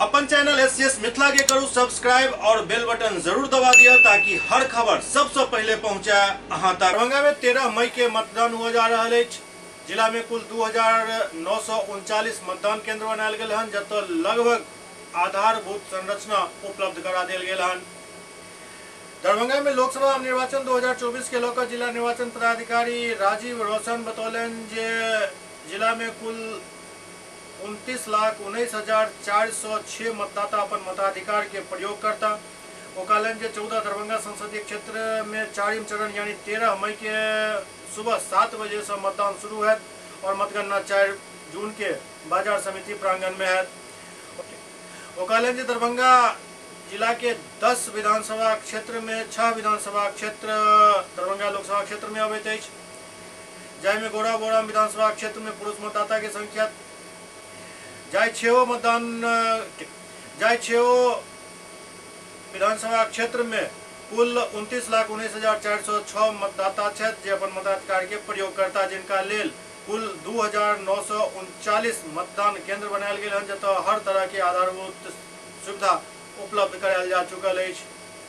अपन channel SCS Mithila के करू subscribe और बेल बटन जरूर दबा दिया ताकि हर खबर सबसे पहले पहुंचा अहां तक। दरभंगा में 13 मई के मतदान हुआ जा रहा है। जिला में कुल 2939 मतदान केंद्र बनायल गेल हन, जत लगभग आधारभूत संरचना उपलब्ध करा दिल गेल हन। दरभंगा में लोकसभा निर्वाचन 2024 के लेकर जिला निर्वाचन पदाधिकारी राजीव रोशन बतौलन जे जिला में कुल 29,19,406 मतदाता अपन मताधिकार के प्रयोग करता। वो कहलन जे 14 दरभंगा संसदीय क्षेत्र में चारिम चरण यानी 13 मई के सुबह 7 बजे से मतदान शुरू है और मतगणना 4 जून के बाजार समिति प्रांगण में है। वो कहलन जे दरभंगा जिला के 10 विधानसभा क्षेत्र में 6 विधानसभा क्षेत्र दरभंगा लोकसभा क्षेत्र में अवैत है, में गौड़ा विधानसभा क्षेत्र में पुरुष मतदाता की संख्या छो विधानसभा क्षेत्र में कुल 29,19,406 मतदाता जो अपन मताधिकार के प्रयोग करता, जिनका लेल कुल 2,939 मतदान केंद्र बनायल गेल हन, जत हर तरह के आधारभूत सुविधा उपलब्ध करायल जा चुकल है।